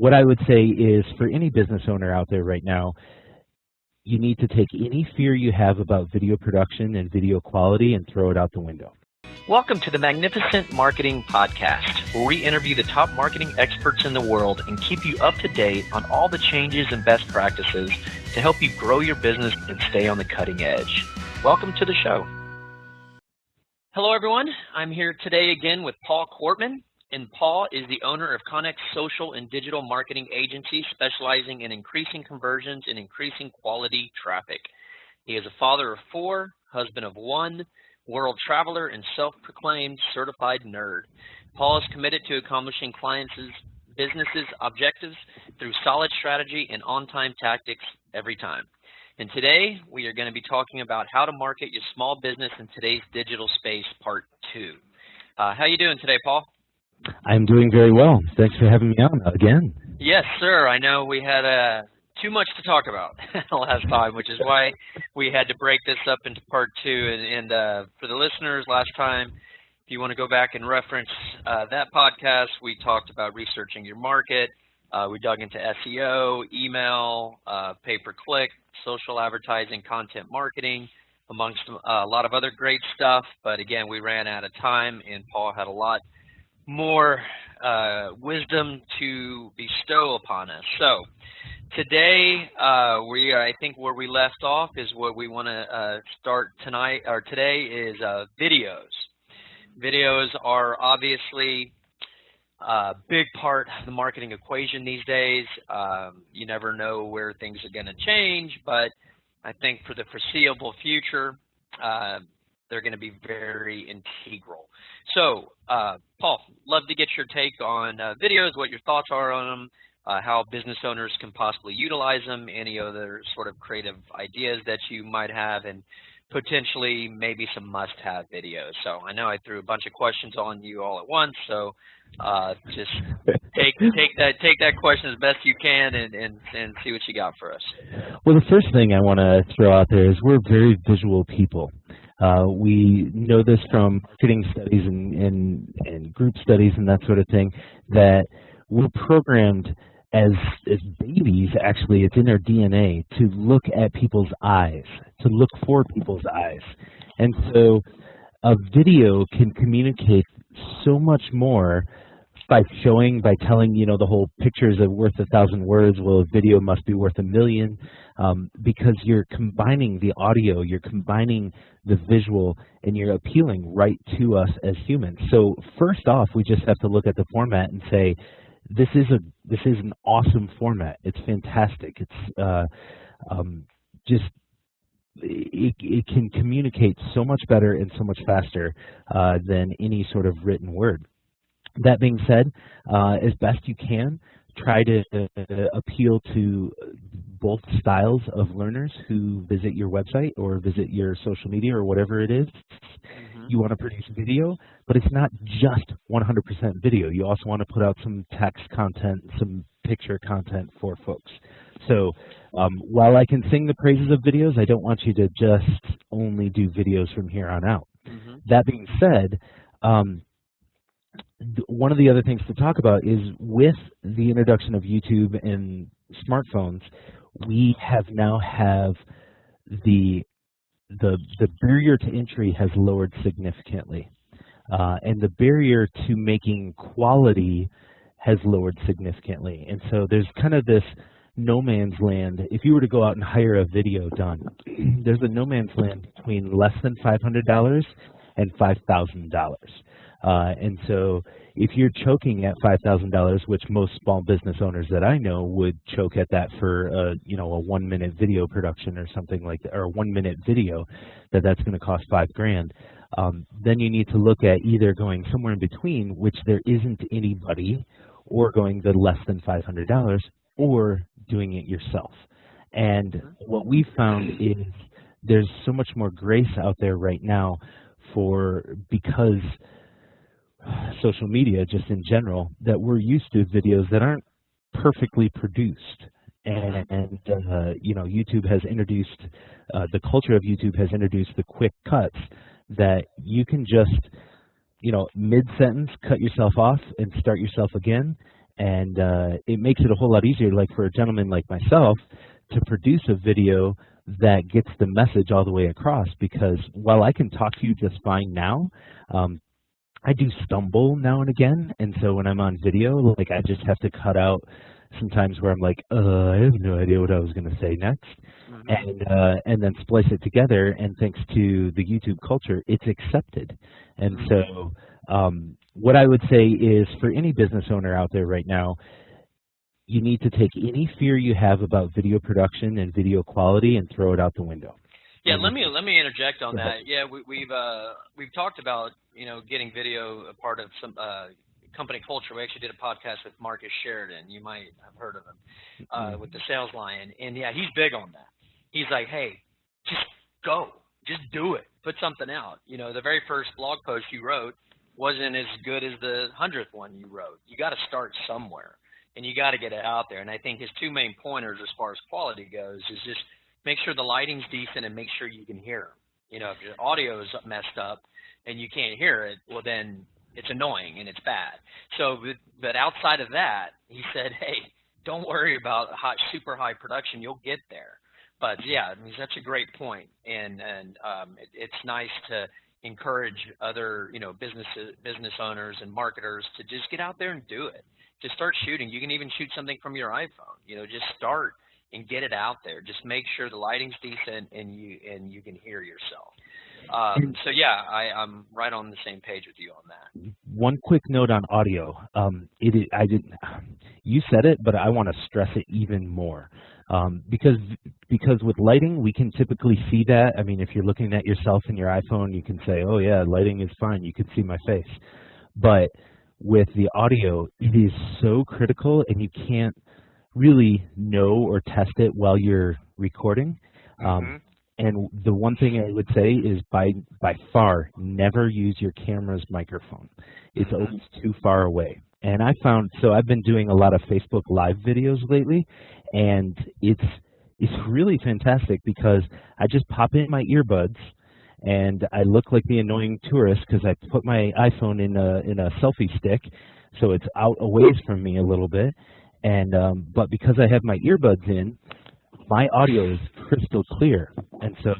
what I would say is for any business owner out there right now, you need to take any fear you have about video production and video quality and throw it out the window. Welcome to the Magnificent Marketing Podcast, where we interview the top marketing experts in the world and keep you up to date on all the changes and best practices to help you grow your business and stay on the cutting edge. Welcome to the show. Hello, everyone. I'm here today again with Paul Kortman, and Paul is the owner of Connex Social and Digital Marketing Agency, specializing in increasing conversions and increasing quality traffic. He is a father of 4, husband of 1, world traveler, and self-proclaimed certified nerd. Paul is committed to accomplishing clients' businesses' objectives through solid strategy and on-time tactics every time. And today, we are going to be talking about how to market your small business in today's digital space, part 2. How you doing today, Paul? I'm doing very well. Thanks for having me on again. Yes, sir. I know we had too much to talk about last time, which is why we had to break this up into part 2. And for the listeners, last time, if you want to go back and reference that podcast, we talked about researching your market. We dug into SEO, email, pay-per-click, social advertising, content marketing, amongst a lot of other great stuff. But again, we ran out of time, and Paul had a lot more wisdom to bestow upon us. So today, I think where we left off is what we want to start tonight or today is videos. Videos are obviously a big part of the marketing equation these days. You never know where things are going to change, but I think for the foreseeable future, they're going to be very integral. So, Paul, love to get your take on videos, what your thoughts are on them, how business owners can possibly utilize them, any other sort of creative ideas that you might have, and potentially maybe some must-have videos. So I know I threw a bunch of questions on you all at once, so just take that question as best you can and see what you got for us. Well, the first thing I want to throw out there is we're very visual people. We know this from marketing studies and group studies and that sort of thing, that we're programmed as babies, actually, it's in our DNA, to look at people's eyes, to look for people's eyes. And so a video can communicate so much more by telling, the whole pictures are worth 1,000 words. Well, a video must be worth 1,000,000, because you're combining the audio, you're combining the visual, and you're appealing right to us as humans. So first off, we just have to look at the format and say, this is an awesome format. It's fantastic. It's it can communicate so much better and so much faster than any sort of written word. That being said, as best you can, try to appeal to both styles of learners who visit your website or visit your social media or whatever it is. You want to produce video, but it's not just 100% video. You also want to put out some text content, some picture content for folks. So while I can sing the praises of videos, I don't want you to just only do videos from here on out. That being said, one of the other things to talk about is with the introduction of YouTube and smartphones, we now have the barrier to entry has lowered significantly, and the barrier to making quality has lowered significantly. And so there's kind of this no man's land. If you were to go out and hire a video done, there's a no man's land between less than $500 and $5,000. And so if you're choking at $5,000, which most small business owners that I know would choke at that for a 1-minute video production or something like that, or a 1-minute video, that's going to cost $5,000. Then you need to look at either going somewhere in between, which there isn't anybody, or going the less than $500, or doing it yourself. And what we've found is there's so much more grace out there right now because social media, just in general, that we're used to videos that aren't perfectly produced. And YouTube has introduced, the culture of YouTube has introduced the quick cuts that you can just, mid-sentence, cut yourself off and start yourself again, And it makes it a whole lot easier, like for a gentleman like myself, to produce a video that gets the message all the way across, because while I can talk to you just fine now, I do stumble now and again, and so when I'm on video, like I just have to cut out sometimes where I'm like, I have no idea what I was going to say next, and then splice it together. And thanks to the YouTube culture, it's accepted. And so what I would say is, for any business owner out there right now, you need to take any fear you have about video production and video quality and throw it out the window. Yeah, let me interject on that. Yeah, we've talked about, you know, getting video a part of some company culture. We actually did a podcast with Marcus Sheridan. You might have heard of him, with the Sales Lion. And yeah, he's big on that. He's like, hey, just go, just do it, put something out. You know, the very first blog post you wrote wasn't as good as the 100th one you wrote. You got to start somewhere, and you got to get it out there. And I think his two main pointers as far as quality goes is just make sure the lighting's decent and make sure you can hear them. You know, if your audio is messed up and you can't hear it, well, then it's annoying and it's bad. So, but outside of that, he said, hey, don't worry about super high production. You'll get there. But yeah, I mean, that's a great point. And it's nice to encourage other, you know, business owners and marketers to just get out there and do it. Just start shooting. You can even shoot something from your iPhone. You know, just start and get it out there. Just make sure the lighting's decent and you can hear yourself. So yeah, I'm right on the same page with you on that. One quick note on audio. You said it, but I want to stress it even more. Because with lighting, we can typically see that. I mean, if you're looking at yourself in your iPhone, you can say, oh yeah, lighting is fine. You can see my face. But with the audio, it is so critical, and you can't really know or test it while you're recording. And the one thing I would say is by far, never use your camera's microphone. It's always too far away. And I found, so I've been doing a lot of Facebook Live videos lately, and it's really fantastic because I just pop in my earbuds and I look like the annoying tourist because I put my iPhone in a selfie stick, so it's out a ways from me a little bit. And but because I have my earbuds in, my audio is crystal clear. And so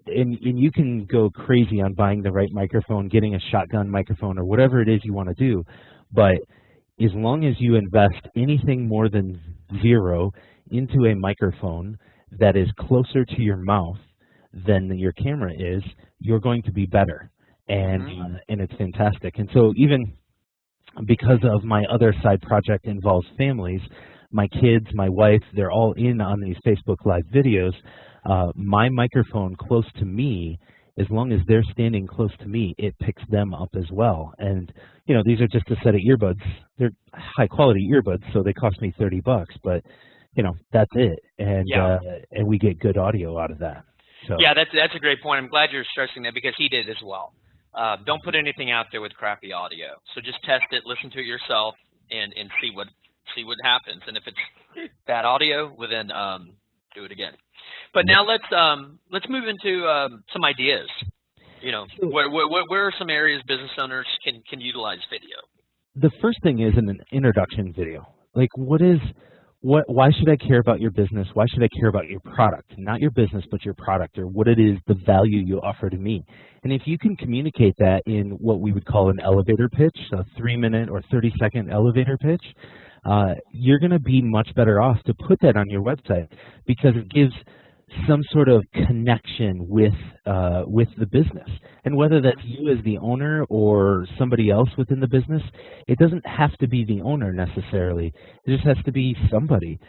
and you can go crazy on buying the right microphone, getting a shotgun microphone, or whatever it is you want to do. But as long as you invest anything more than zero into a microphone that is closer to your mouth than your camera is, you're going to be better. And it's fantastic. And so even because of my other side project involves families, my kids, my wife, they're all in on these Facebook Live videos. My microphone close to me, as long as they're standing close to me, it picks them up as well. And, you know, these are just a set of earbuds. They're high quality earbuds, so they cost me $30, but, you know, that's it. And, and we get good audio out of that. So. Yeah, that's a great point. I'm glad you're stressing that because he did as well. Don't put anything out there with crappy audio. So just test it, listen to it yourself, and see what happens. And if it's bad audio, well then do it again. But now let's move into some ideas. You know, where are some areas business owners can utilize video? The first thing is an introduction video. Like, why should I care about your business? Why should I care about your product? Not your business, but your product, or what it is, the value you offer to me. And if you can communicate that in what we would call an elevator pitch, a 3-minute or 30-second elevator pitch, you're going to be much better off to put that on your website because it gives some sort of connection with the business. And whether that's you as the owner or somebody else within the business, it doesn't have to be the owner necessarily. It just has to be somebody.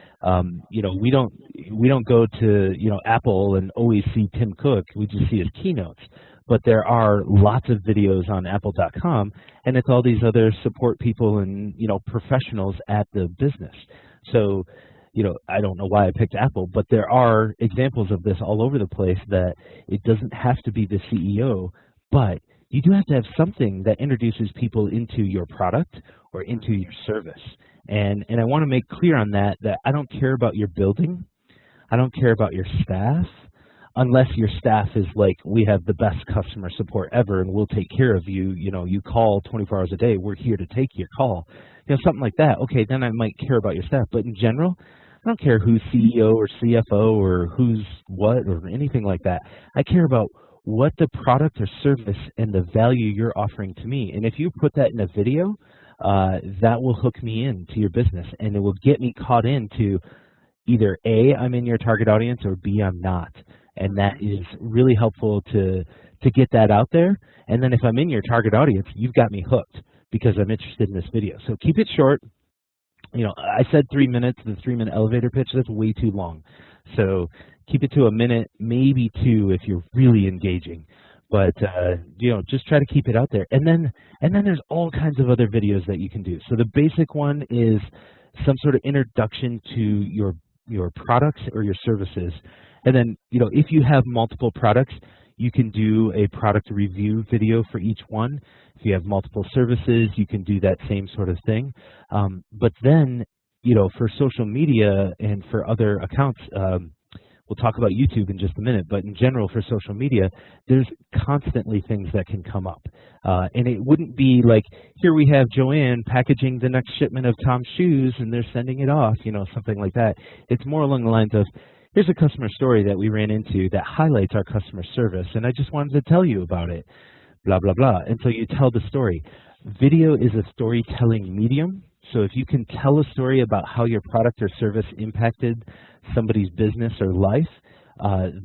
You know, we don't go to, you know, Apple and always see Tim Cook. We just see his keynotes. But there are lots of videos on apple.com, and it's all these other support people and, you know, professionals at the business. So, you know, I don't know why I picked Apple, but there are examples of this all over the place that it doesn't have to be the CEO, but you do have to have something that introduces people into your product or into your service. And I want to make clear on that I don't care about your building. I don't care about your staff. unless your staff is like, we have the best customer support ever and we'll take care of you, you call 24 hours a day, we're here to take your call, something like that. Okay, then I might care about your staff. But in general, I don't care who's CEO or CFO or who's what or anything like that. I care about what the product or service and the value you're offering to me. And if you put that in a video, that will hook me into your business, and it will get me caught into either A, I'm in your target audience, or B, I'm not. And that is really helpful to get that out there. And then if I'm in your target audience, you've got me hooked because I'm interested in this video. So keep it short. I said 3 minutes, the 3-minute elevator pitch, that's way too long. So keep it to a minute, maybe 2 if you're really engaging. But just try to keep it out there. And then there's all kinds of other videos that you can do. So the basic one is some sort of introduction to your products or your services. And then, if you have multiple products, you can do a product review video for each one. If you have multiple services, you can do that same sort of thing. But then, for social media and for other accounts, we'll talk about YouTube in just a minute, but in general for social media, there's constantly things that can come up. And it wouldn't be like, here we have Joanne packaging the next shipment of Tom's shoes and they're sending it off, something like that. It's more along the lines of, here's a customer story that we ran into that highlights our customer service, and I just wanted to tell you about it, blah, blah, blah. And so you tell the story. Video is a storytelling medium. So if you can tell a story about how your product or service impacted somebody's business or life,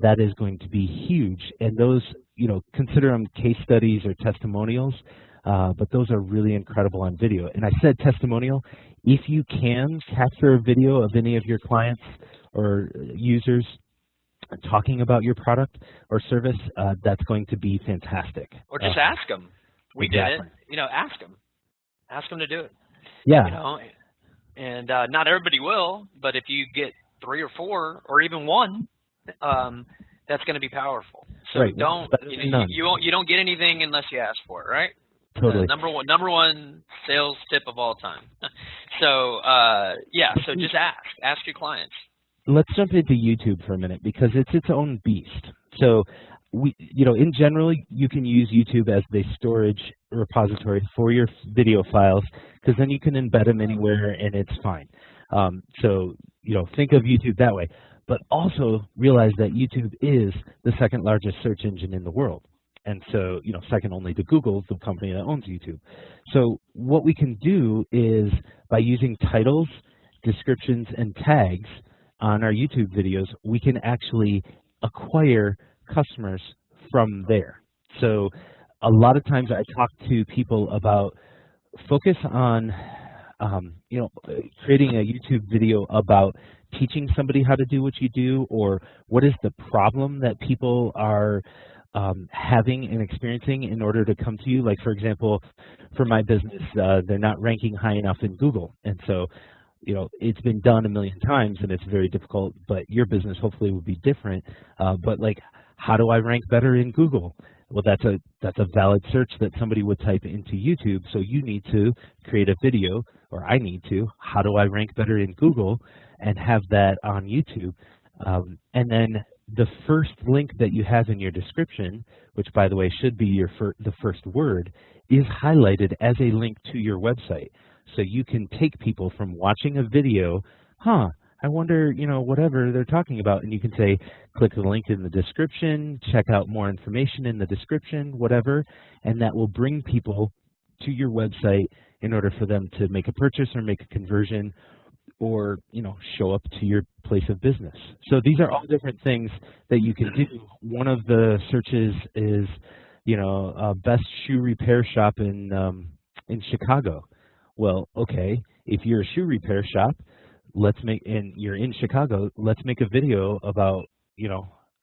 that is going to be huge. And those, consider them case studies or testimonials, but those are really incredible on video. And I said testimonial. If you can capture a video of any of your clients or users talking about your product or service, that's going to be fantastic. Or just ask them. We exactly. did it. Ask them. Ask them to do it. Yeah. And not everybody will, but if you get 3 or 4 or even 1, that's going to be powerful. So right. you don't get anything unless you ask for it, right? Totally. Number one sales tip of all time. So so just ask your clients. Let's jump into YouTube for a minute because it's its own beast. So in general, you can use YouTube as the storage repository for your video files because then you can embed them anywhere and it's fine. So think of YouTube that way. But also realize that YouTube is the 2nd largest search engine in the world. And so, second only to Google, the company that owns YouTube. So what we can do is by using titles, descriptions, and tags on our YouTube videos, we can actually acquire customers from there. So a lot of times I talk to people about focus on creating a YouTube video about teaching somebody how to do what you do, or what is the problem that people are having and experiencing in order to come to you. Like, for example, for my business, they're not ranking high enough in Google. And so, it's been done a million times and it's very difficult, but your business hopefully will be different. But like, how do I rank better in Google? Well, that's a valid search that somebody would type into YouTube. So you need to create a video, or I need to, how do I rank better in Google, and have that on YouTube. And then the first link that you have in your description, which by the way should be the first word, is highlighted as a link to your website. So you can take people from watching a video, I wonder, whatever they're talking about, and you can say, click the link in the description, check out more information in the description, whatever, and that will bring people to your website in order for them to make a purchase or make a conversion or, show up to your place of business. So these are all different things that you can do. One of the searches is, best shoe repair shop in Chicago. Well, okay, if you're a shoe repair shop, and you're in Chicago, let's make a video about,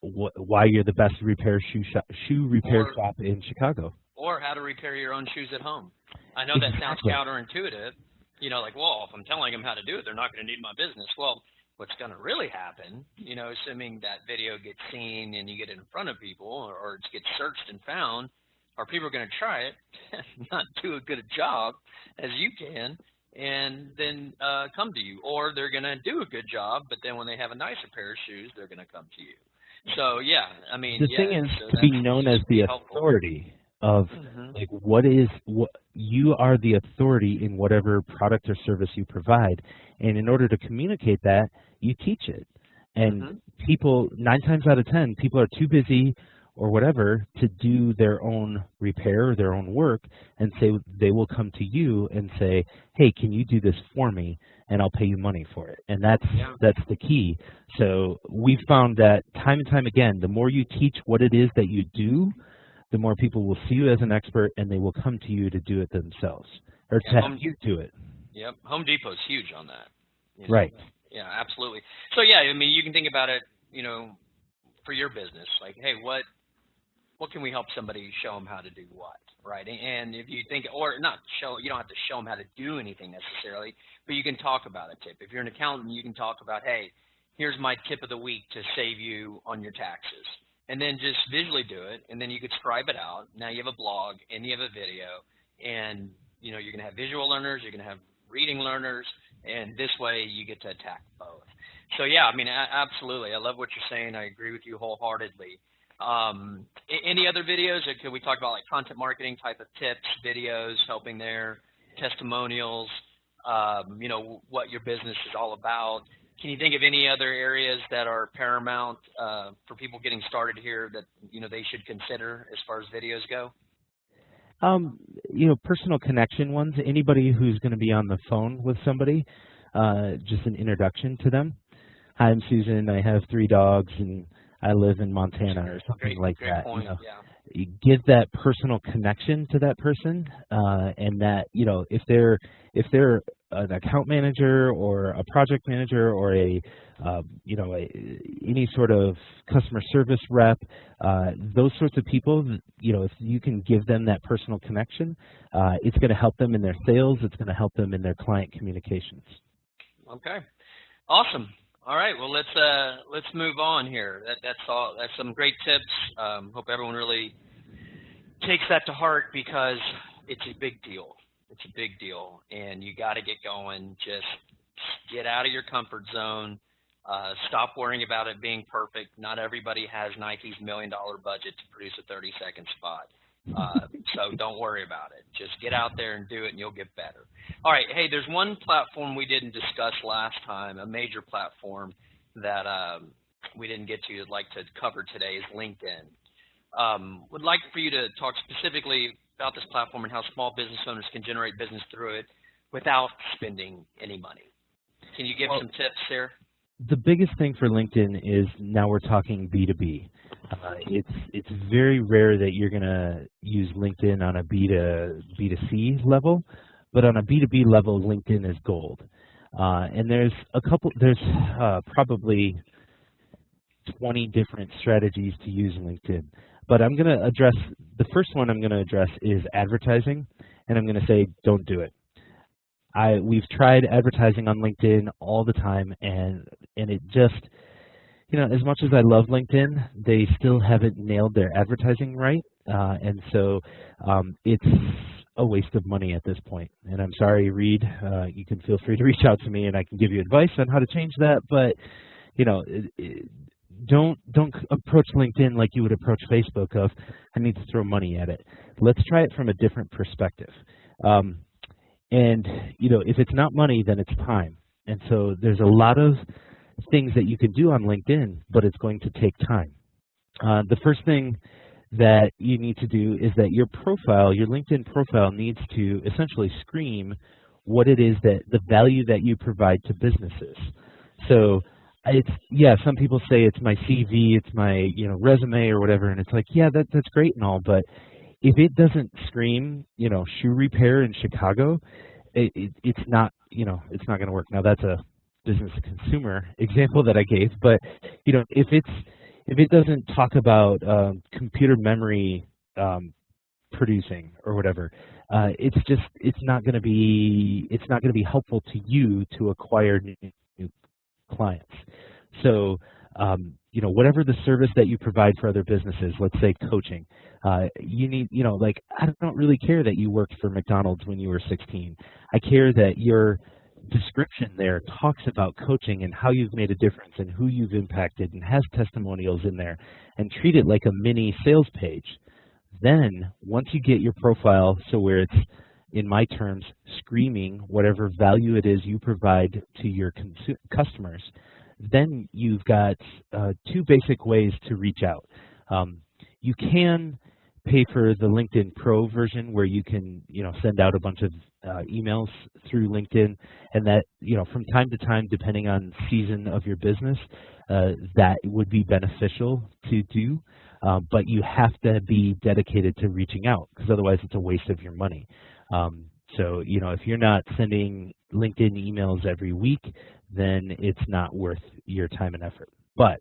why you're the best shoe repair shop in Chicago. Or how to repair your own shoes at home. I know that sounds counterintuitive. Like, well, if I'm telling them how to do it, they're not going to need my business. Well, what's going to really happen, assuming that video gets seen and you get it in front of people, or it gets searched and found, are people going to try it, not do a good a job as you can, and then come to you, or they're going to do a good job, but then when they have a nicer pair of shoes, they're going to come to you. So yeah, I mean, The yeah, thing is so to be known as be the helpful. authority of like what you are the authority in whatever product or service you provide, and in order to communicate that, you teach it. And people, 9 times out of 10, people are too busy or whatever to do their own repair or their own work, and say they will come to you and say, hey, can you do this for me, and I'll pay you money for it. And that's the key. So we've found that time and time again, the more you teach what it is that you do, the more people will see you as an expert, and they will come to you to do it themselves, or to have you do it. Yep, Home Depot's huge on that. You know? Right. Yeah, absolutely. So yeah, I mean, you can think about it, you know, for your business, like, hey, what can we help somebody show them how to do what, right? And if you think, or not show, you don't have to show them how to do anything necessarily, but you can talk about a tip. If you're an accountant, you can talk about, hey, here's my tip of the week to save you on your taxes. And then just visually do it, and then you could scribe it out. Now you have a blog, and you have a video, and you know, you're going to have visual learners, you're going to have reading learners, and this way you get to attack both. So yeah, I mean, absolutely. I love what you're saying. I agree with you wholeheartedly. Any other videos? Or could we talk about like content marketing type of tips, videos, helping there, testimonials, you know, what your business is all about? Can you think of any other areas that are paramount for people getting started here that, you know, they should consider as far as videos go? You know, personal connection ones. Anybody who's going to be on the phone with somebody, just an introduction to them. Hi, I'm Susan. I have 3 dogs, and I live in Montana, or something like that. Point. You know, yeah. You give that personal connection to that person, and that, you know, if they're an account manager or a project manager or a you know, any sort of customer service rep, those sorts of people, you know, if you can give them that personal connection, it's going to help them in their sales. It's going to help them in their client communications. Okay, awesome. All right, well, let's move on here. That's all. That's some great tips. Hope everyone really takes that to heart, because it's a big deal. It's a big deal, and you got to get going. Just get out of your comfort zone. Stop worrying about it being perfect. Not everybody has Nike's $1 million budget to produce a 30-second spot. So don't worry about it. Just get out there and do it, and you'll get better. All right. Hey, there's one platform we didn't discuss last time, a major platform that we didn't get to. I'd like to cover today is LinkedIn. Would like for you to talk specifically about this platform and how small business owners can generate business through it without spending any money. Can you give some tips there? The biggest thing for LinkedIn is now we're talking B2B. It's very rare that you're going to use LinkedIn on a B2C level, but on a B2B level, LinkedIn is gold. And there's probably 20 different strategies to use LinkedIn. But I'm going to address, the first one I'm going to address is advertising, and I'm going to say don't do it. We've tried advertising on LinkedIn all the time, and it just, you know, as much as I love LinkedIn, they still haven't nailed their advertising right, and so it's a waste of money at this point. And I'm sorry, Reed, you can feel free to reach out to me, and I can give you advice on how to change that. But you know, don't approach LinkedIn like you would approach Facebook of, I need to throw money at it. Let's try it from a different perspective. And, you know, if it's not money, then it's time. And so there's a lot of things that you can do on LinkedIn, but it's going to take time. The first thing that you need to do is that your profile, your LinkedIn profile, needs to essentially scream what it is that the value that you provide to businesses. So it's, yeah, some people say it's my CV, it's my, you know, resume or whatever, and it's like, yeah, that's great and all, but if it doesn't scream, you know, shoe repair in Chicago, it's not, you know, it's not going to work. Now that's a business to consumer example that I gave, but you know, if it doesn't talk about computer memory producing or whatever, it's not going to be helpful to you to acquire new clients. So you know, whatever the service that you provide for other businesses, let's say coaching, you need, you know, like, I don't really care that you worked for McDonald's when you were 16. I care that you're description there talks about coaching and how you've made a difference and who you've impacted and has testimonials in there, and treat it like a mini sales page. Then once you get your profile so where it's, in my terms, screaming whatever value it is you provide to your customers, then you've got two basic ways to reach out. You can pay for the LinkedIn Pro version where you can, send out a bunch of emails through LinkedIn, and that, from time to time, depending on season of your business, that would be beneficial to do. But you have to be dedicated to reaching out, because otherwise it's a waste of your money. So, if you're not sending LinkedIn emails every week, then it's not worth your time and effort. But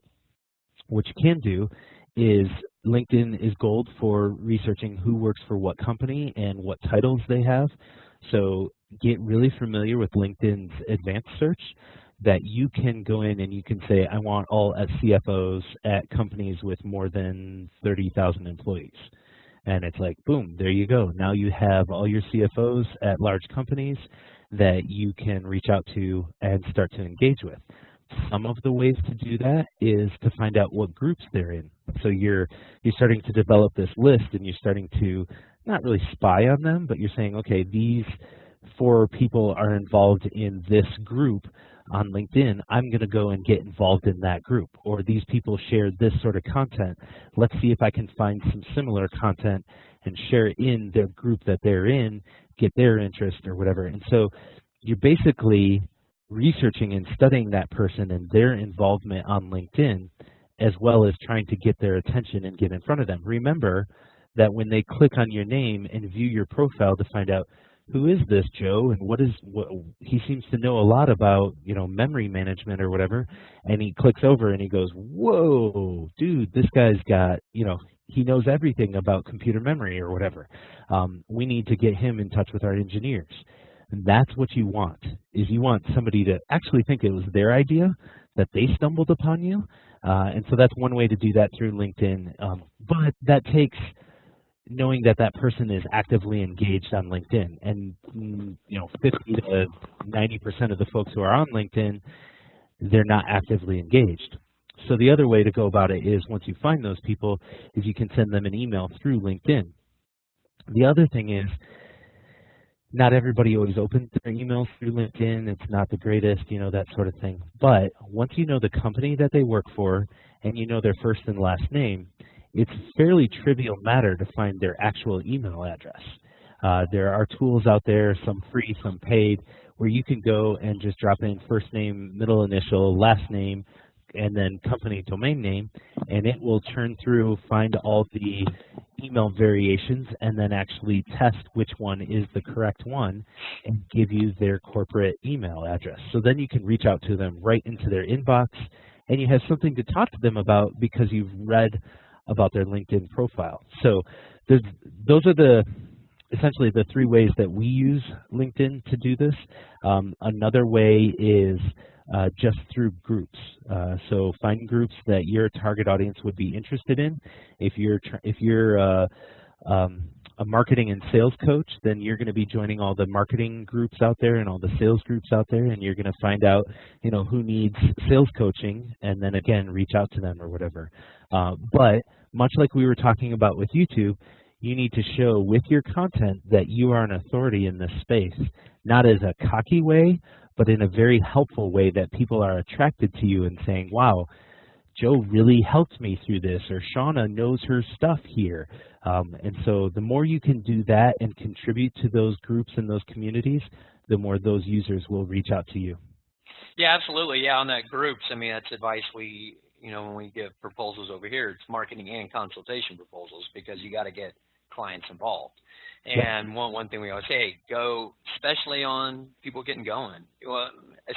what you can do is LinkedIn is gold for researching who works for what company and what titles they have. So get really familiar with LinkedIn's advanced search, that you can go in and you can say, I want all CFOs at companies with more than 30,000 employees. And it's like, boom, there you go. Now you have all your CFOs at large companies that you can reach out to and start to engage with. Some of the ways to do that is to find out what groups they're in. So you're starting to develop this list, and you're starting to not really spy on them, but you're saying, okay, these 4 people are involved in this group on LinkedIn. I'm going to go and get involved in that group. Or these people share this sort of content. Let's see if I can find some similar content and share it in the group that they're in, get their interest or whatever. And so you're basically researching and studying that person and their involvement on LinkedIn, as well as trying to get their attention and get in front of them. Remember that when they click on your name and view your profile to find out, who is this Joe, and what he seems to know a lot about, memory management or whatever, and he clicks over and he goes, whoa, dude, this guy's got, he knows everything about computer memory or whatever. We need to get him in touch with our engineers. And that's what you want, is you want somebody to actually think it was their idea, that they stumbled upon you. And so that's one way to do that through LinkedIn. But that takes knowing that that person is actively engaged on LinkedIn. And 50 to 90% of the folks who are on LinkedIn, they're not actively engaged. So the other way to go about it is, once you find those people, is you can send them an email through LinkedIn. The other thing is, not everybody always opens their emails through LinkedIn. It's not the greatest, that sort of thing. But once you know the company that they work for and you know their first and last name, it's a fairly trivial matter to find their actual email address. There are tools out there, some free, some paid, where you can go and just drop in first name, middle initial, last name, and then company domain name, and it will churn through, find all the email variations, and then actually test which one is the correct one and give you their corporate email address. So then you can reach out to them right into their inbox, and you have something to talk to them about because you've read about their LinkedIn profile. So those are essentially the 3 ways that we use LinkedIn to do this. Another way is just through groups. So find groups that your target audience would be interested in. If you're a marketing and sales coach, then you're going to be joining all the marketing groups out there and all the sales groups out there, and you're going to find out, who needs sales coaching, and then again reach out to them or whatever. But much like we were talking about with YouTube, you need to show with your content that you are an authority in this space, not as a cocky way, but in a very helpful way that people are attracted to you and saying, wow, Joe really helped me through this, or Shauna knows her stuff here. And so the more you can do that and contribute to those groups and those communities, the more those users will reach out to you. Yeah, absolutely. Yeah, on that groups, I mean, that's advice we, when we give proposals over here, it's marketing and consultation proposals, because you got to get clients involved. And one thing we always say, go, especially on people getting going, well,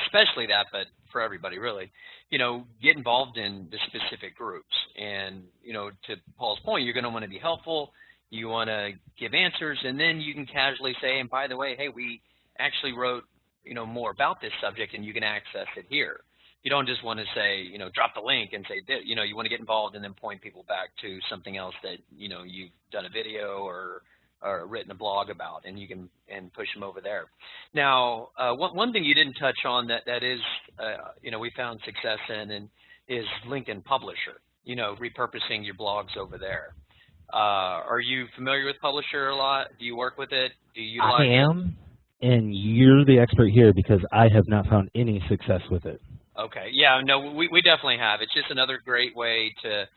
especially that, but for everybody really, get involved in the specific groups. And, to Paul's point, you're going to want to be helpful. You want to give answers, and then you can casually say, and by the way, hey, we actually wrote, more about this subject, and you can access it here. You don't just want to say, drop the link and say, you want to get involved and then point people back to something else that, you've done a video or or written a blog about, and you can push them over there. Now, one thing you didn't touch on that is, we found success in is LinkedIn Publisher. Repurposing your blogs over there. Are you familiar with Publisher a lot? Do you work with it? Do you utilize it? I am, and you're the expert here because I have not found any success with it. Okay. Yeah. No, we definitely have. It's just another great way to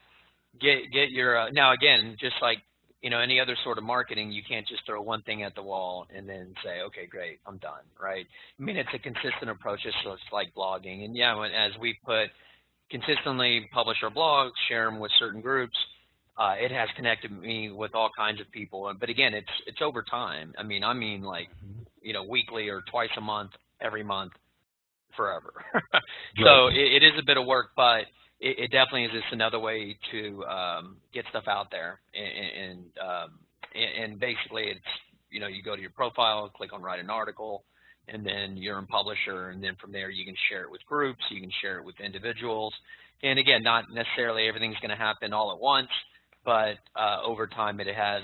get your. Now again, just like any other sort of marketing, you can't just throw one thing at the wall and then say, okay, great, I'm done, right? I mean, it's a consistent approach, just like blogging. And yeah, as we consistently publish our blogs, share them with certain groups, it has connected me with all kinds of people. But again, it's over time. I mean like, weekly or twice a month, every month, forever. So it is a bit of work, but it definitely is just another way to get stuff out there. And basically, it's you go to your profile, click on write an article, and then you're in Publisher, and then from there you can share it with groups, you can share it with individuals. And again, not necessarily everything's going to happen all at once, but over time it has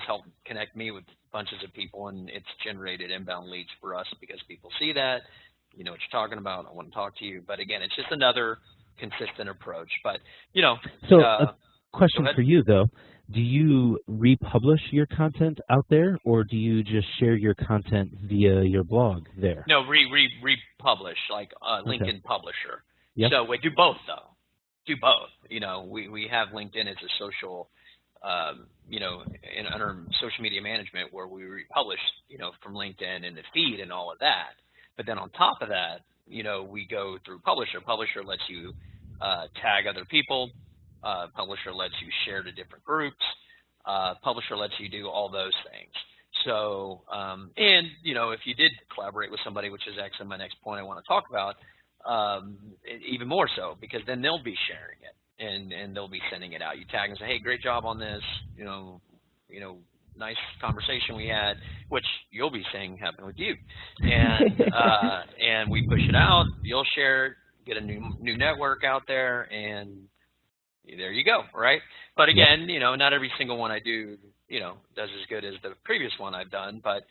helped connect me with bunches of people, and it's generated inbound leads for us because people see that, what you're talking about, I want to talk to you. But again, it's just another consistent approach. But so a question for you though, do you republish your content out there, or do you just share your content via your blog there? No, republish, like LinkedIn Publisher. Yep. So we do both though. Do both. We have LinkedIn as a social in our social media management where we republish from LinkedIn and the feed and all of that. But then on top of that, we go through Publisher. Publisher lets you tag other people. Publisher lets you share to different groups. Publisher lets you do all those things. So, and if you did collaborate with somebody, which is actually my next point I want to talk about, even more so, because then they'll be sharing it and they'll be sending it out. You tag and say, hey, great job on this. Nice conversation we had, which you'll be saying happened with you, and and we push it out. You'll share it, get a new network out there, and there you go, right? But again, not every single one I do, does as good as the previous one I've done. But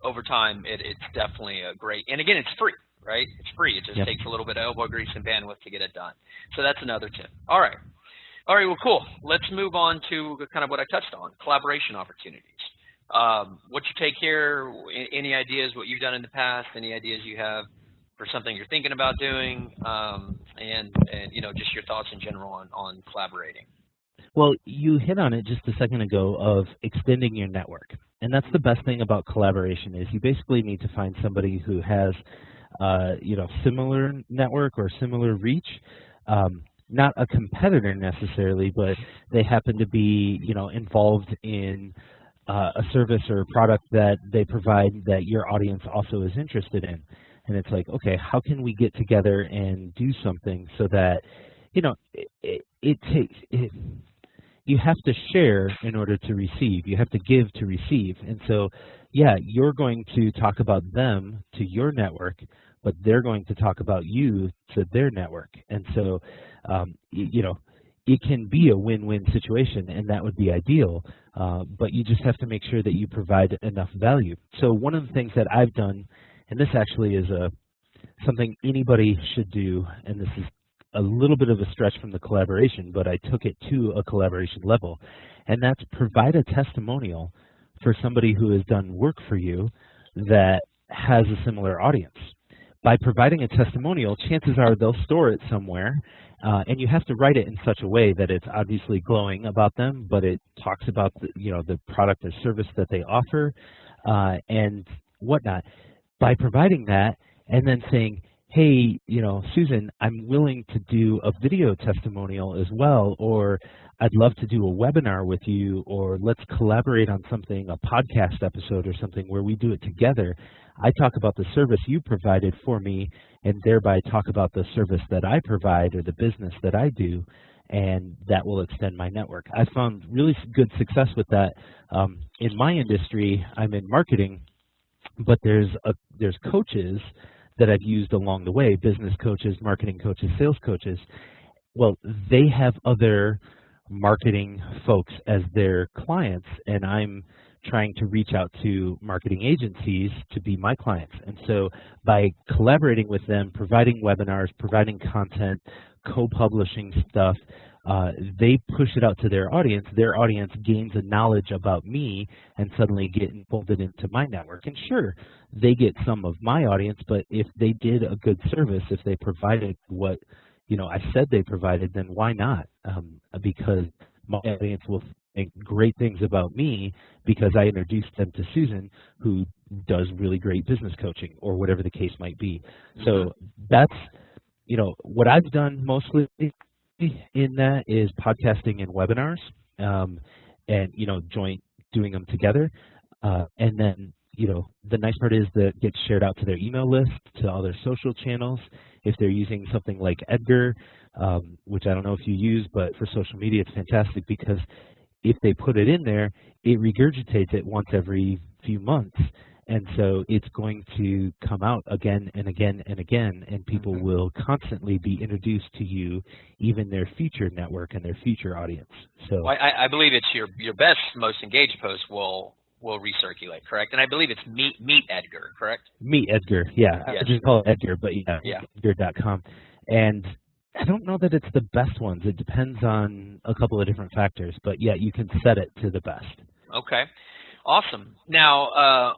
over time, it's definitely a great. And again, it's free, right? It's free. It just takes a little bit of elbow grease and bandwidth to get it done. So that's another tip. All right, well, cool. Let's move on to kind of what I touched on, collaboration opportunities. What's your take here? Any ideas what you've done in the past? Any ideas you have for something you're thinking about doing? And just your thoughts in general on collaborating. Well, you hit on it just a second ago of extending your network. And that's the best thing about collaboration is you basically need to find somebody who has, similar network or similar reach. Not a competitor necessarily, but they happen to be, involved in a service or a product that they provide that your audience also is interested in. And it's like, okay, how can we get together and do something so that, you have to share in order to receive. You have to give to receive. And so, yeah, you're going to talk about them to your network, but they're going to talk about you to their network. And so, it can be a win-win situation, and that would be ideal, but you just have to make sure that you provide enough value. So one of the things that I've done, and this actually is something anybody should do, and this is a little bit of a stretch from the collaboration, but I took it to a collaboration level, and that's provide a testimonial for somebody who has done work for you that has a similar audience. By providing a testimonial, chances are they'll store it somewhere, and you have to write it in such a way that it's obviously glowing about them, but it talks about the product or service that they offer and whatnot. By providing that and then saying, hey, Susan, I'm willing to do a video testimonial as well, or I'd love to do a webinar with you, or let's collaborate on something, a podcast episode or something where we do it together. I talk about the service you provided for me and thereby talk about the service that I provide or the business that I do, and that will extend my network. I found really good success with that. In my industry, I'm in marketing, but there's coaches that I've used along the way, business coaches, marketing coaches, sales coaches. Well, they have other marketing folks as their clients, and I'm trying to reach out to marketing agencies to be my clients. And so by collaborating with them, providing webinars, providing content, co-publishing stuff, they push it out to their audience gains a knowledge about me and suddenly get folded into my network. And sure, they get some of my audience, but if they did a good service, if they provided what I said they provided, then why not? Because my audience will think great things about me because I introduced them to Susan, who does really great business coaching or whatever the case might be. So that's what I've done mostly in that is podcasting and webinars, and joint doing them together, and then the nice part is that it gets shared out to their email list, to all their social channels. If they're using something like Edgar, which I don't know if you use, but for social media it's fantastic because if they put it in there, it regurgitates it once every few months. And so it's going to come out again and again and again, and people will constantly be introduced to you, even their future network and their future audience. So I believe it's your best, most engaged post will recirculate, correct? And I believe it's Meet Edgar, correct? Meet Edgar, yeah. Yes. I just call it Edgar, but yeah. Edgar.com. And I don't know that it's the best ones. It depends on a couple of different factors, but yeah, you can set it to the best. Okay. Awesome. Now,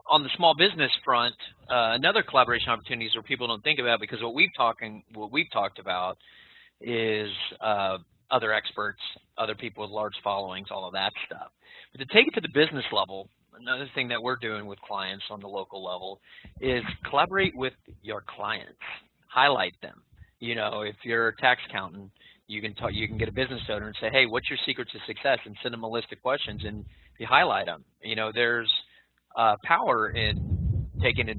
on the small business front, another collaboration opportunities where people don't think about, because what we've talked about is other experts, other people with large followings, all of that stuff. But to take it to the business level, another thing that we're doing with clients on the local level is collaborate with your clients, highlight them. If you're a tax accountant, you can get a business owner and say, hey, what's your secret to success? And send them a list of questions, and you highlight them. There's power in taking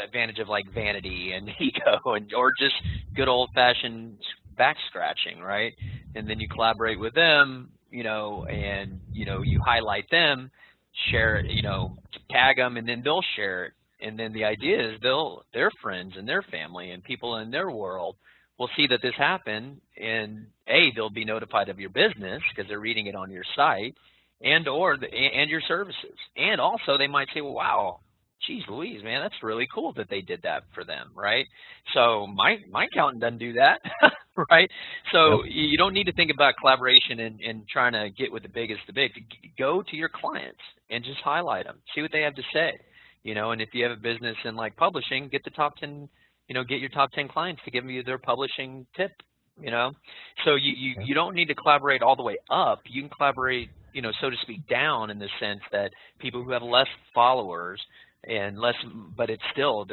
advantage of like vanity and ego, or just good old-fashioned back scratching, right? And then you collaborate with them, and you highlight them, share it, tag them, and then they'll share it. And then the idea is their friends and their family and people in their world will see that this happened, and they'll be notified of your business because they're reading it on your site, and your services. And also they might say, well, wow, geez Louise, man, that's really cool that they did that for them, right? So my accountant doesn't do that, right? So you don't need to think about collaboration and trying to get with the biggest of the big. Go to your clients and just highlight them, see what they have to say. And if you have a business in like publishing, get the top 10, get your top 10 clients to give you their publishing tip, So you don't need to collaborate all the way up. You can collaborate, so to speak, down, in the sense that people who have less followers and less, but it's still,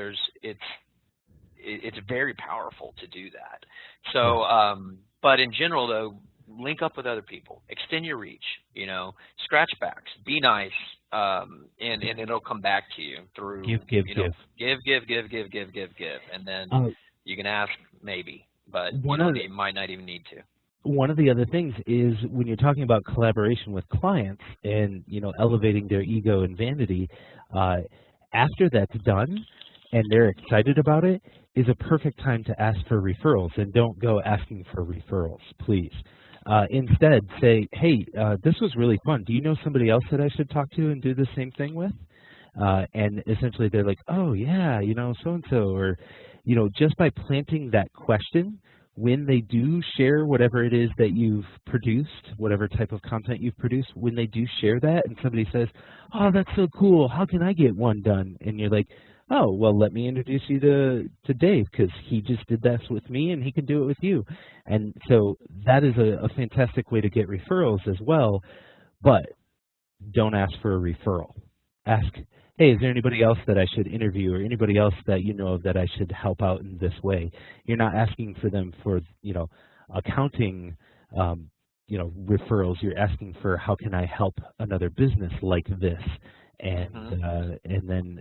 it's very powerful to do that. So, but in general though, link up with other people, extend your reach, scratchbacks, be nice, and it'll come back to you through give, and then you can ask maybe, but you might not even need to. One of the other things is when you're talking about collaboration with clients and elevating their ego and vanity, after that's done and they're excited about it, is a perfect time to ask for referrals. And don't go asking for referrals, please. Instead, say, hey, this was really fun. Do you know somebody else that I should talk to and do the same thing with? And essentially they're like, oh, yeah, so-and-so. Or, just by planting that question, when they do share whatever it is that you've produced, whatever type of content you've produced, when they do share that and somebody says, oh, that's so cool, how can I get one done? And you're like, oh, well, let me introduce you to Dave, because he just did this with me and he can do it with you. And so that is a fantastic way to get referrals as well, but don't ask for a referral. Ask, hey, is there anybody else that I should interview, or anybody else that you know of that I should help out in this way? You're not asking for them for, accounting, referrals. You're asking for, how can I help another business like this? And then,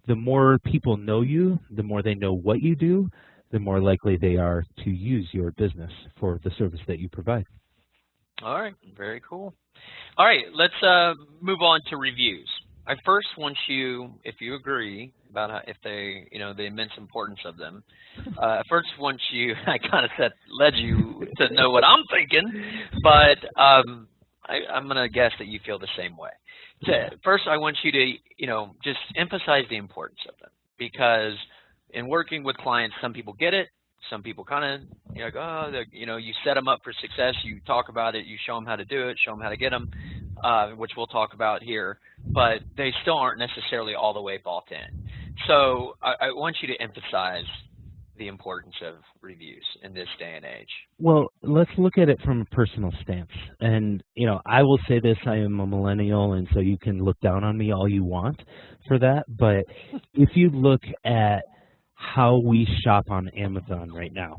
the more people know you, the more they know what you do, the more likely they are to use your business for the service that you provide. All right, very cool. All right, let's move on to reviews. I first want you, if you agree about how, if they, the immense importance of them, I first want you, I kind of led you to know what I'm thinking, but I'm going to guess that you feel the same way. So first, I want you to, just emphasize the importance of them, because in working with clients, some people get it. Some people kind of, like, oh, you set them up for success. You talk about it. You show them how to do it. Show them how to get them, which we'll talk about here. But they still aren't necessarily all the way bought in. So I want you to emphasize the importance of reviews in this day and age. Well, let's look at it from a personal stance. And, I will say this, I am a millennial, and so you can look down on me all you want for that. But if you look at how we shop on Amazon right now,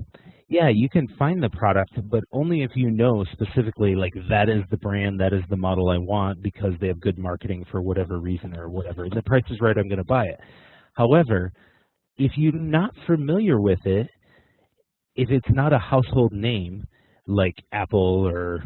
yeah, you can find the product, but only if you know specifically, like, that is the brand, that is the model I want because they have good marketing for whatever reason or whatever. And the price is right, I'm going to buy it. However, if you're not familiar with it, if it's not a household name like Apple or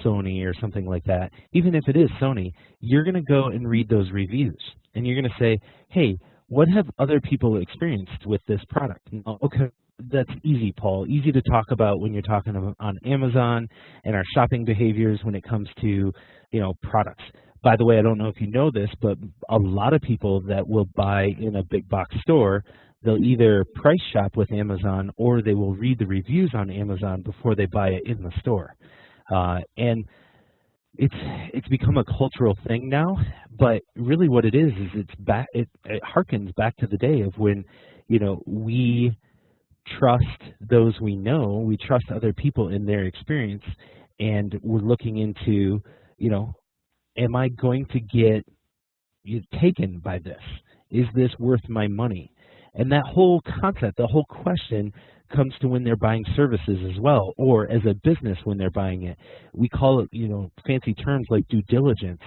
Sony or something like that, even if it is Sony, you're going to go and read those reviews. And you're going to say, hey, what have other people experienced with this product? Okay, that's easy, Paul. Easy to talk about when you're talking on Amazon and our shopping behaviors when it comes to, products. By the way, I don't know if you know this, but a lot of people that will buy in a big box store, they'll either price shop with Amazon or they will read the reviews on Amazon before they buy it in the store. And it's become a cultural thing now, but really what it is it harkens back to the day of when, we trust those we know, we trust other people in their experience, and we're looking into, am I going to get taken by this? Is this worth my money? And that whole concept, the whole question comes to when they're buying services as well, or as a business when they're buying it. We call it, fancy terms like due diligence,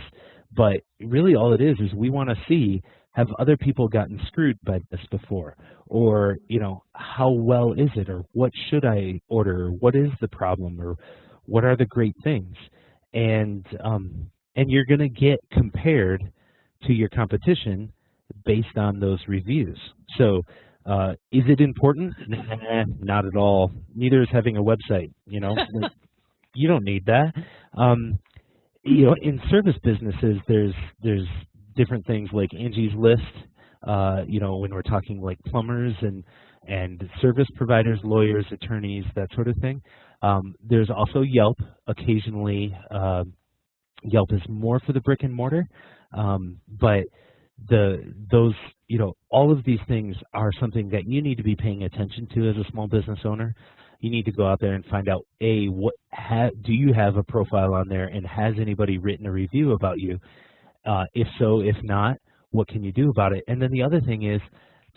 but really all it is we want to see, have other people gotten screwed by this before? Or, how well is it? Or what should I order? Or what is the problem? Or what are the great things? And you're going to get compared to your competition based on those reviews. So is it important? Nah, not at all. Neither is having a website, You don't need that. In service businesses, there's different things like Angie's List, when we're talking like plumbers and service providers, lawyers, attorneys, that sort of thing. There's also Yelp. Occasionally, Yelp is more for the brick and mortar, but all of these things are something that you need to be paying attention to as a small business owner. You need to go out there and find out, do you have a profile on there, and has anybody written a review about you? If so, if not, what can you do about it? And then the other thing is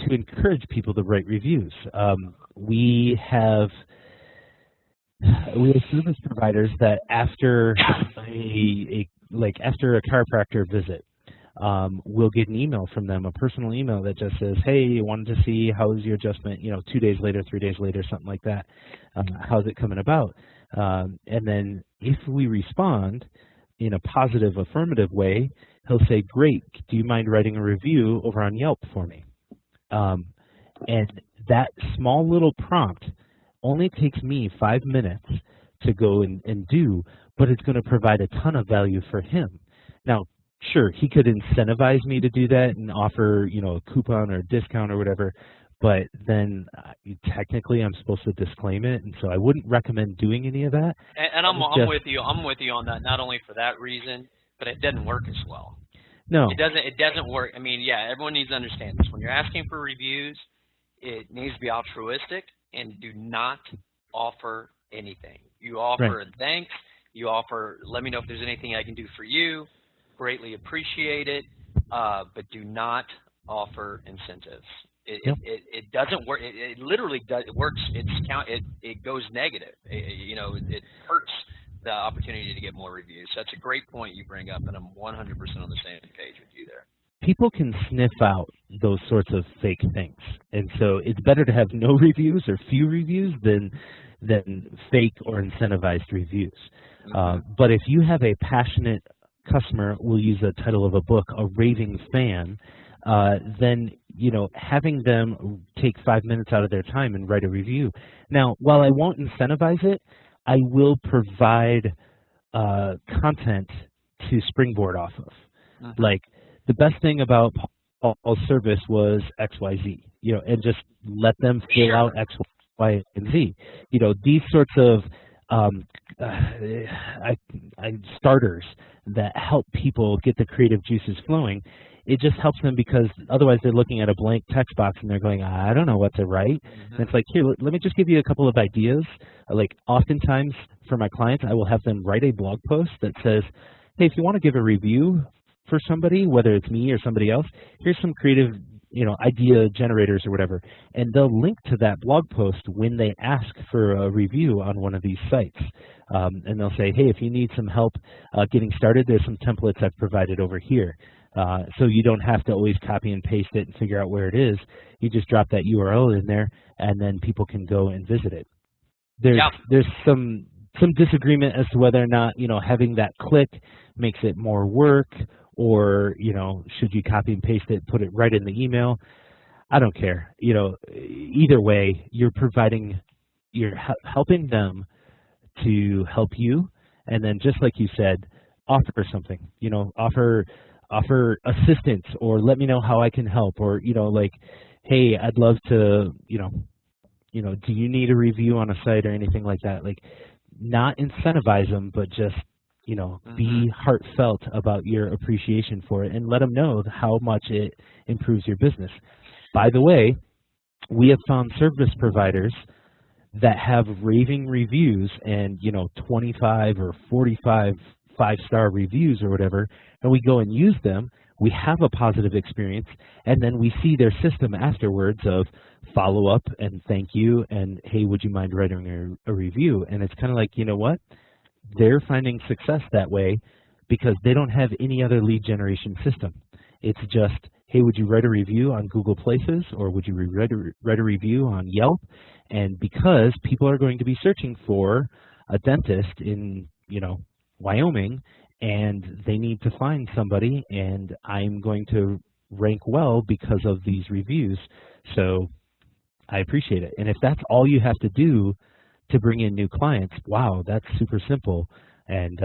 to encourage people to write reviews. We have service providers that after after a chiropractor visit, we'll get an email from them, a personal email that just says, hey, I wanted to see how is your adjustment, 2 days later, 3 days later, something like that. How's it coming about? And then if we respond in a positive, affirmative way, he'll say, great, do you mind writing a review over on Yelp for me? And that small little prompt only takes me 5 minutes to go and do, but it's going to provide a ton of value for him. Now, sure, he could incentivize me to do that and offer, a coupon or a discount or whatever, but then technically I'm supposed to disclaim it, and so I wouldn't recommend doing any of that. And I'm with you. I'm with you on that. Not only for that reason, but it doesn't work as well. No, it doesn't work. I mean, yeah, everyone needs to understand this. When you're asking for reviews, it needs to be altruistic, and do not offer anything. You offer a thanks. You offer, let me know if there's anything I can do for you. Greatly appreciate it, but do not offer incentives. It doesn't work. It literally does. It works. It goes negative. It hurts the opportunity to get more reviews. So that's a great point you bring up, and I'm 100% on the same page with you there. People can sniff out those sorts of fake things, and so it's better to have no reviews or few reviews than fake or incentivized reviews. But if you have a passionate customer will use the title of a book, a raving fan, then having them take 5 minutes out of their time and write a review. Now, while I won't incentivize it, I will provide content to springboard off of. Like, the best thing about Paul's service was XYZ, and just let them fill out X, Y, and Z. These sorts of starters that help people get the creative juices flowing. It just helps them, because otherwise they're looking at a blank text box and they're going, I don't know what to write. And it's like, here, let me just give you a couple of ideas. Like, oftentimes for my clients, I will have them write a blog post that says, hey, if you want to give a review for somebody, whether it's me or somebody else, here's some creative idea generators or whatever. And they'll link to that blog post when they ask for a review on one of these sites. And they'll say, hey, if you need some help getting started, there's some templates I've provided over here. So you don't have to always copy and paste it and figure out where it is. You just drop that URL in there, and then people can go and visit it. There's some disagreement as to whether or not having that click makes it more work, or should you copy and paste it, put it right in the email. I don't care. Either way, you're helping them to help you, and then just like you said, offer something. Offer assistance, or let me know how I can help, or like, hey, I'd love to do you need a review on a site or anything like that? Like, not incentivize them, but just be heartfelt about your appreciation for it, and let them know how much it improves your business. By the way, we have found service providers that have raving reviews and 25 or 45 5-star reviews or whatever, and we go and use them. We have a positive experience, and then we see their system afterwards of follow up and thank you and, hey, would you mind writing a review? And it's kind of like, what? They're finding success that way because they don't have any other lead generation system. It's just, hey, would you write a review on Google Places, or would you write a review on Yelp? And because people are going to be searching for a dentist in, Wyoming, and they need to find somebody, and I'm going to rank well because of these reviews. So I appreciate it. And if that's all you have to do to bring in new clients, wow, that's super simple. And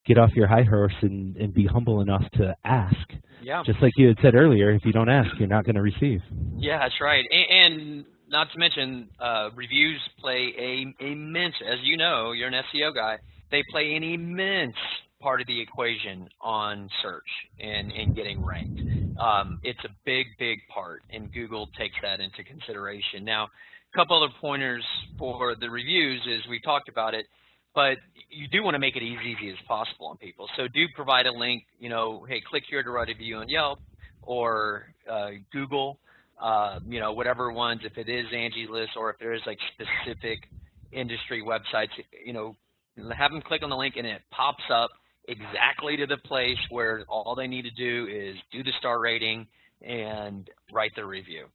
get off your high horse and be humble enough to ask. Yeah. Just like you had said earlier, if you don't ask, you're not going to receive. Yeah, that's right. And not to mention, reviews play a immense, as you know, you're an SEO guy, they play an immense part of the equation on search and getting ranked. It's a big, big part, and Google takes that into consideration. Now, a couple other pointers for the reviews is we talked about it, but you do want to make it as easy as possible on people. So do provide a link, hey, click here to write a review on Yelp or Google, whatever ones, if it is Angie's List or if there is like specific industry websites, have them click on the link and it pops up exactly to the place where all they need to do is do the star rating and write the review.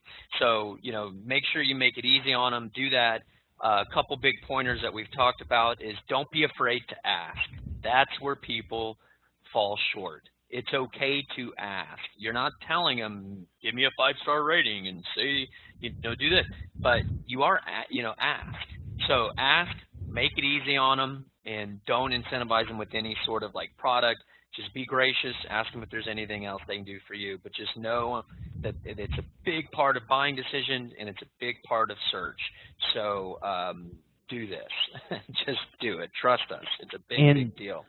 So, make sure you make it easy on them. Do that. A couple big pointers that we've talked about is don't be afraid to ask. That's where people fall short. It's okay to ask. You're not telling them, give me a 5-star rating and say, do this. But you are, ask. So ask, make it easy on them, and don't incentivize them with any sort of like product. Just be gracious, ask them if there's anything else they can do for you, but just know that it's a big part of buying decisions and it's a big part of search. So do this. Just do it. Trust us. It's a big deal.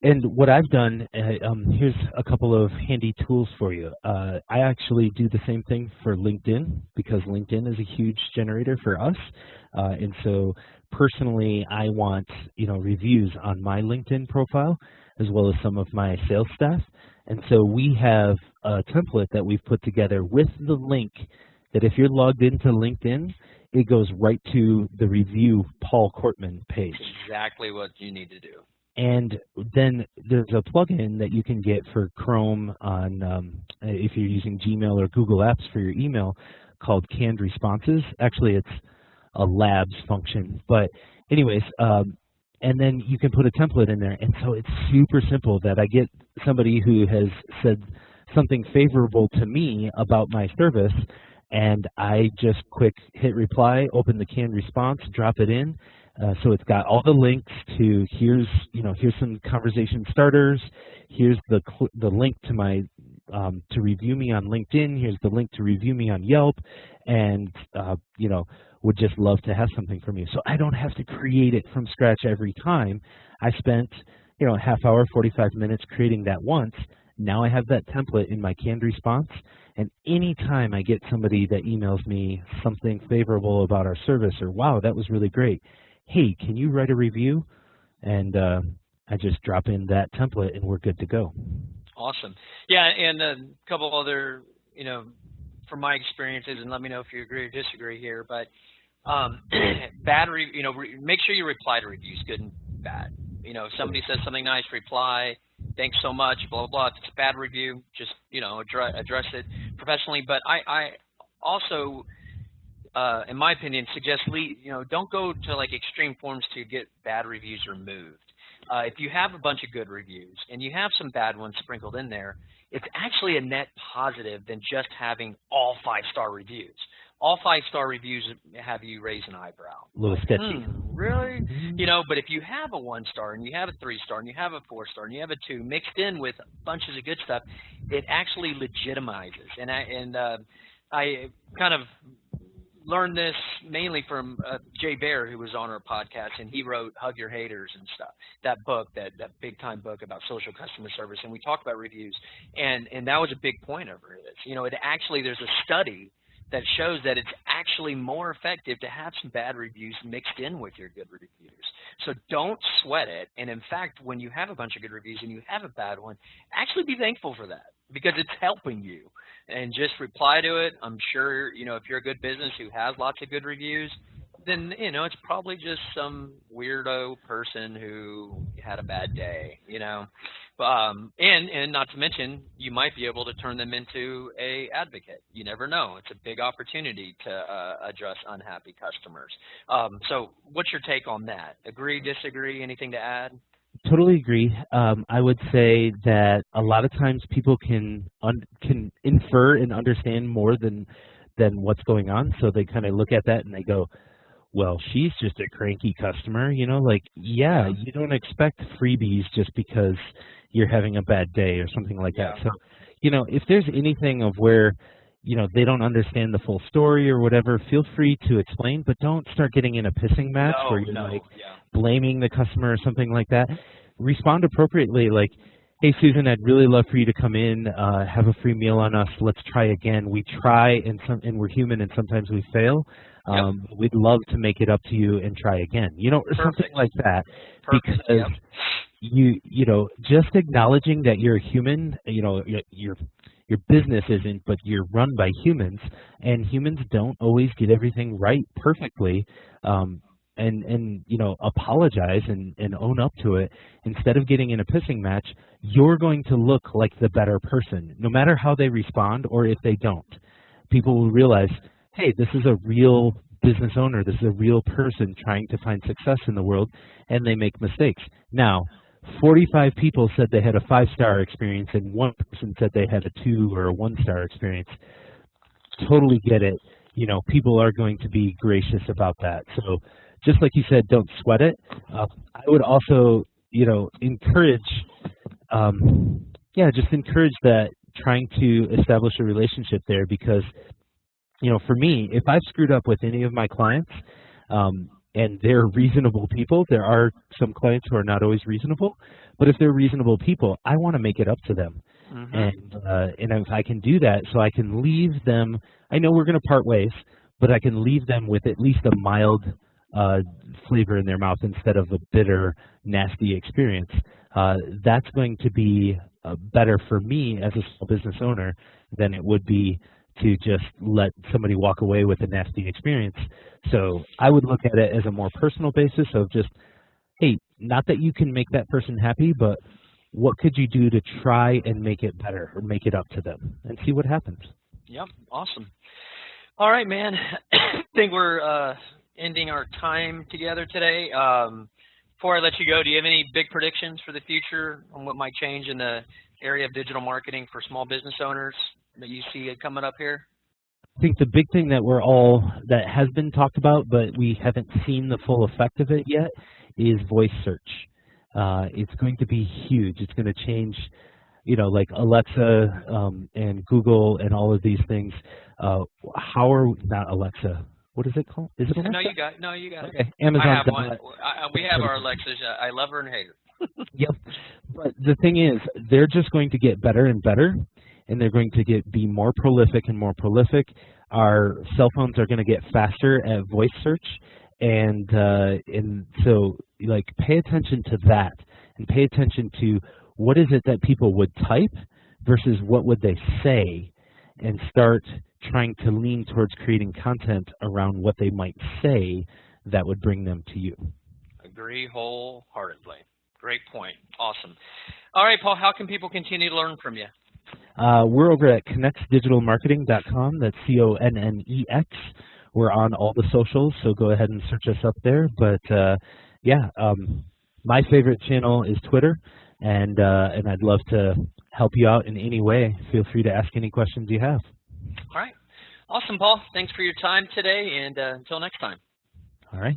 And what I've done, here's a couple of handy tools for you. I actually do the same thing for LinkedIn because LinkedIn is a huge generator for us. And so personally, I want reviews on my LinkedIn profile as well as some of my sales staff. And so we have a template that we've put together with the link that if you're logged into LinkedIn, it goes right to the review Paul Kortman page. That's exactly what you need to do. And then there's a plugin that you can get for Chrome on if you're using Gmail or Google Apps for your email called Canned Responses. Actually, it's a Labs function. But anyways, and then you can put a template in there. And so it's super simple that I get somebody who has said something favorable to me about my service, and I just quick hit reply, open the canned response, drop it in. So it's got all the links to here's some conversation starters. Here's the link to my to review me on LinkedIn. Here's the link to review me on Yelp, and would just love to have something from you. So I don't have to create it from scratch every time. I spent a half hour, 45 minutes creating that once. Now I have that template in my canned response, and anytime I get somebody that emails me something favorable about our service, or wow, that was really great, hey, can you write a review? And I just drop in that template and we're good to go. Awesome. Yeah, and a couple other, from my experiences, and let me know if you agree or disagree here, but make sure you reply to reviews, good and bad. If somebody says something nice, reply, thanks so much, blah, blah, blah. If it's a bad review, just, address it professionally. But I also, in my opinion, suggest don't go to like extreme forms to get bad reviews removed. If you have a bunch of good reviews and you have some bad ones sprinkled in there, it's actually a net positive than just having all 5-star reviews. All 5-star reviews have you raise an eyebrow. A little sketchy. Really? But if you have a 1-star and you have a 3-star and you have a 4-star and you have a 2 mixed in with bunches of good stuff, it actually legitimizes. And I kind of learned this mainly from Jay Baer, who was on our podcast, and he wrote Hug Your Haters and stuff, that book, that big time book about social customer service, and we talked about reviews, and that was a big point over this. It actually, there's a study that shows that it's actually more effective to have some bad reviews mixed in with your good reviews. So don't sweat it, and in fact, when you have a bunch of good reviews and you have a bad one, actually be thankful for that, because it's helping you. And just reply to it. I'm sure, if you're a good business who has lots of good reviews, then, it's probably just some weirdo person who had a bad day, And not to mention, you might be able to turn them into a advocate. You never know. It's a big opportunity to address unhappy customers. So what's your take on that? Agree, disagree, anything to add? Totally agree. I would say that a lot of times people can infer and understand more than what's going on. So they kind of look at that and they go, well, she's just a cranky customer, yeah, you don't expect freebies just because you're having a bad day or something like that. So, if there's anything of where, they don't understand the full story or whatever, feel free to explain, but don't start getting in a pissing match where you're blaming the customer or something like that. Respond appropriately, like, hey, Susan, I'd really love for you to come in, have a free meal on us. Let's try again. We try, and we're human, and sometimes we fail. We'd love to make it up to you and try again, or something like that. Perfect. Because just acknowledging that you're a human, your business isn't, but you're run by humans, and humans don't always get everything right perfectly. And apologize and own up to it. Instead of getting in a pissing match, you're going to look like the better person, no matter how they respond or if they don't. People will realize, hey, this is a real business owner, this is a real person trying to find success in the world, and they make mistakes. Now, 45 people said they had a 5-star experience, and 1 person said they had a 2 or a 1-star experience. Totally get it. People are going to be gracious about that. So just like you said, don't sweat it. I would also, encourage, just encourage that, trying to establish a relationship there, because, for me, if I've screwed up with any of my clients, and they're reasonable people, there are some clients who are not always reasonable, but if they're reasonable people, I want to make it up to them. And if I can do that, so I can leave them, I know we're going to part ways, but I can leave them with at least a mild flavor in their mouth instead of a bitter, nasty experience. That's going to be better for me as a small business owner than it would be to just let somebody walk away with a nasty experience. So I would look at it as a more personal basis of just, hey, not that you can make that person happy, but what could you do to try and make it better or make it up to them and see what happens. Yep, awesome. All right, man. I think we're ending our time together today. Before I let you go, do you have any big predictions for the future on what might change in the area of digital marketing for small business owners that you see coming up here? I think the big thing that has been talked about, but we haven't seen the full effect of it yet, is voice search. It's going to be huge. It's going to change, like Alexa and Google and all of these things. Not Alexa? What is it called? Is it Alexa? No, you got it. Okay, Amazon. I have one. We have our Alexas. I love her and hate her. Yep. But the thing is, they're just going to get better and better, and they're going to be more prolific and more prolific. Our cell phones are going to get faster at voice search, and so like pay attention to that, and pay attention to what is it that people would type versus what would they say, and start trying to lean towards creating content around what they might say that would bring them to you. Agree wholeheartedly. Great point. Awesome. All right, Paul, how can people continue to learn from you? We're over at ConnexDigitalMarketing.com. That's CONNEX. We're on all the socials, so go ahead and search us up there. But my favorite channel is Twitter, and I'd love to help you out in any way. Feel free to ask any questions you have. All right. Awesome, Paul. Thanks for your time today, and until next time. All right.